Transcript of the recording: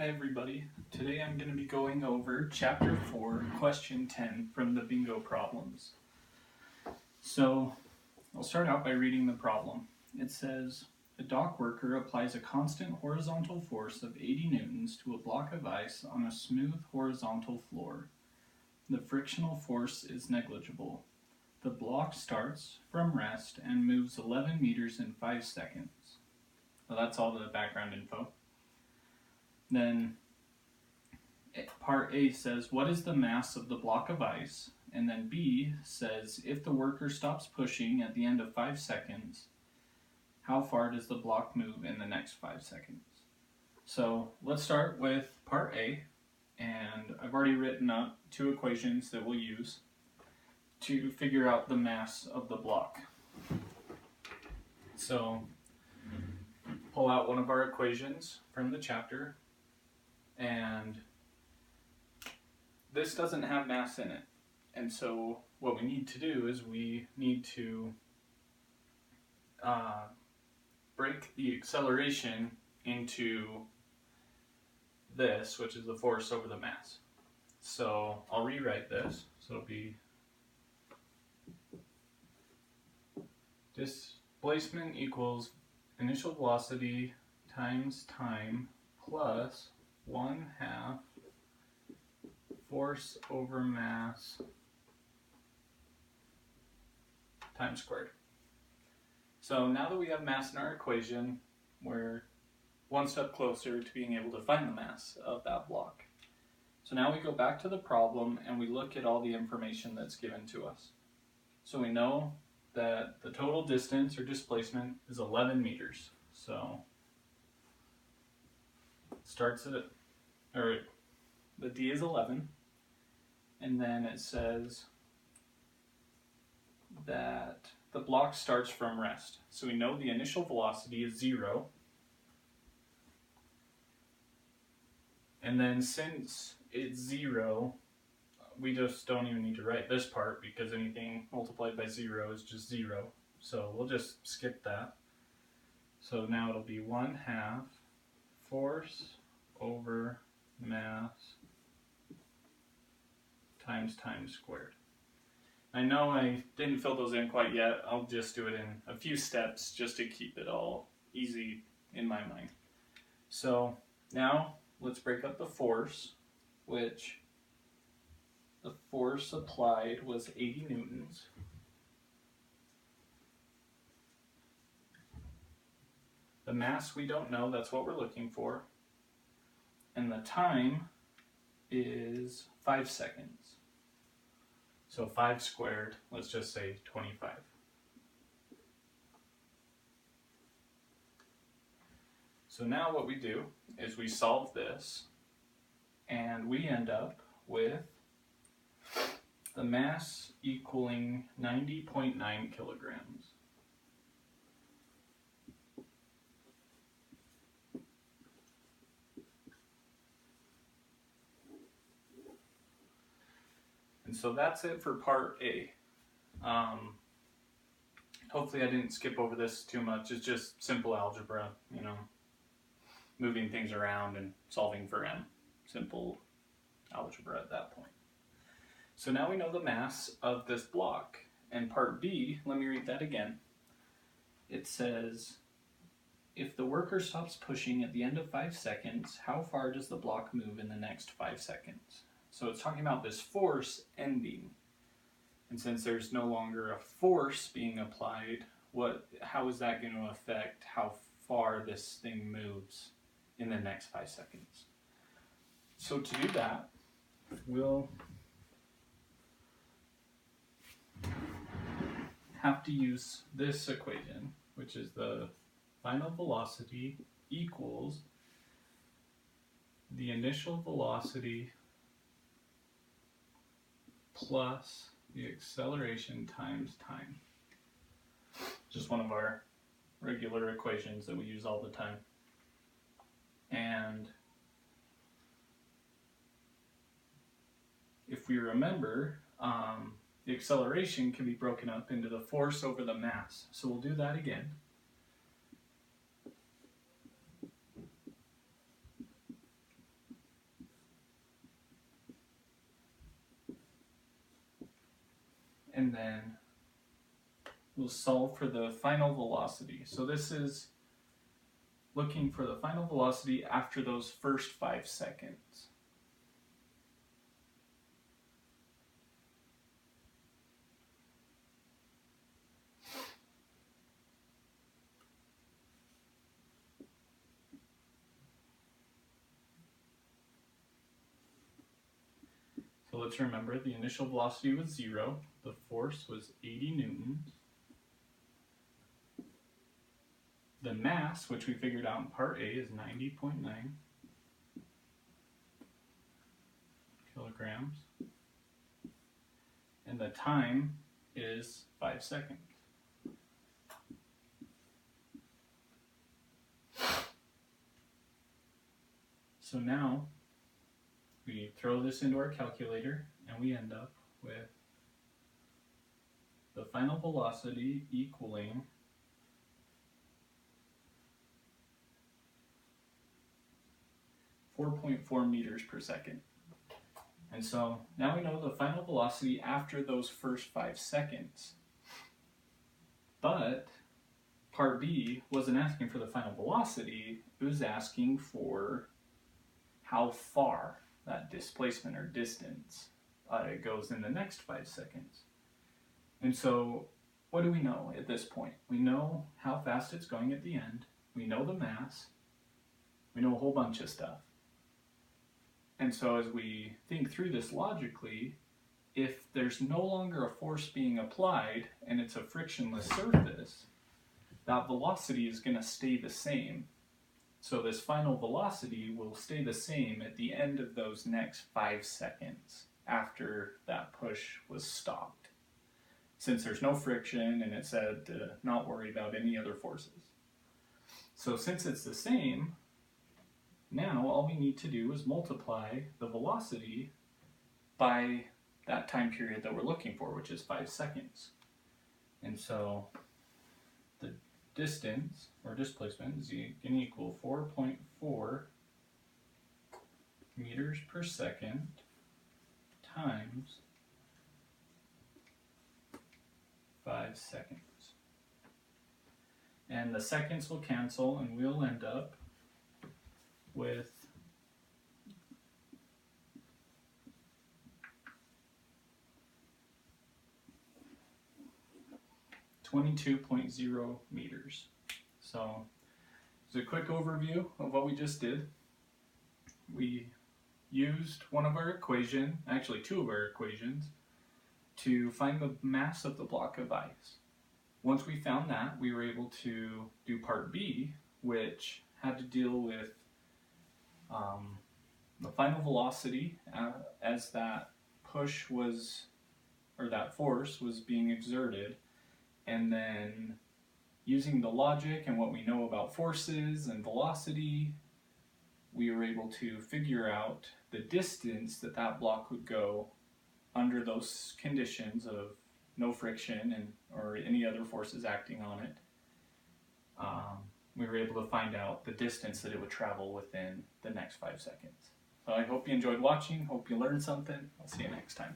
Hi everybody. Today I'm going to be going over Chapter 4, Question 10 from the Bingo Problems. So, I'll start out by reading the problem. It says, a dock worker applies a constant horizontal force of 80 newtons to a block of ice on a smooth horizontal floor. The frictional force is negligible. The block starts from rest and moves 11 meters in 5 seconds. Well, that's all the background info. Then part A says, what is the mass of the block of ice? And then B says, if the worker stops pushing at the end of 5 seconds, how far does the block move in the next 5 seconds? So let's start with part A, and I've already written up two equations that we'll use to figure out the mass of the block. So pull out one of our equations from the chapter, and this doesn't have mass in it. And so what we need to do is we need to break the acceleration into this, which is the force over the mass. So I'll rewrite this. So it'll be displacement equals initial velocity times time plus 1/2 force over mass times squared. So now that we have mass in our equation, we're one step closer to being able to find the mass of that block. So now we go back to the problem and we look at all the information that's given to us. So we know that the total distance or displacement is 11 meters. So starts at, the D is 11, and then it says that the block starts from rest. So we know the initial velocity is 0, and then since it's 0, we just don't even need to write this part because anything multiplied by 0 is just 0. So we'll just skip that. So now it'll be 1/2 force over mass times time squared. I know I didn't fill those in quite yet. I'll just do it in a few steps just to keep it all easy in my mind. So now let's break up the force, which the force applied was 80 newtons. The mass we don't know, that's what we're looking for. And the time is 5 seconds. So 5 squared, let's just say 25. So now what we do is we solve this, and we end up with the mass equaling 90.9 kilograms. And so that's it for part A. Hopefully I didn't skip over this too much. It's just simple algebra, you know, moving things around and solving for m. Simple algebra at that point. So now we know the mass of this block. And part B, let me read that again. It says, if the worker stops pushing at the end of 5 seconds, how far does the block move in the next 5 seconds? So it's talking about this force ending. And since there's no longer a force being applied, how is that going to affect how far this thing moves in the next 5 seconds? So to do that, we'll have to use this equation, which is the final velocity equals the initial velocity plus the acceleration times time. Just one of our regular equations that we use all the time. And if we remember, the acceleration can be broken up into the force over the mass. So we'll do that again. and then we'll solve for the final velocity. So this is looking for the final velocity after those first 5 seconds. So let's remember the initial velocity was 0, the force was 80 newtons. The mass, which we figured out in part A, is 90.9 kilograms. And the time is 5 seconds. So now we throw this into our calculator and we end up with the final velocity equaling 4.4 meters per second. And so now we know the final velocity after those first 5 seconds. But part B wasn't asking for the final velocity, it was asking for how far that displacement or distance goes in the next 5 seconds. And so what do we know at this point? We know how fast it's going at the end, we know the mass, we know a whole bunch of stuff. And so as we think through this logically, if there's no longer a force being applied and it's a frictionless surface, that velocity is going to stay the same. So this final velocity will stay the same at the end of those next 5 seconds after that push was stopped. Since there's no friction and it said to not worry about any other forces. So since it's the same, now all we need to do is multiply the velocity by that time period that we're looking for, which is 5 seconds. And so the distance, or displacement, is going to equal 4.4 meters per second times 5 seconds. And the seconds will cancel and we'll end up with 22.0 meters. So, as a quick overview of what we just did, we used one of our equations, actually two of our equations, to find the mass of the block of ice. Once we found that, we were able to do part B, which had to deal with the final velocity as that push was, or that force was being exerted, and then using the logic and what we know about forces and velocity, we were able to figure out the distance that that block would go under those conditions of no friction and or any other forces acting on it. We were able to find out the distance that it would travel within the next 5 seconds. So I hope you enjoyed watching, hope you learned something. I'll see you next time.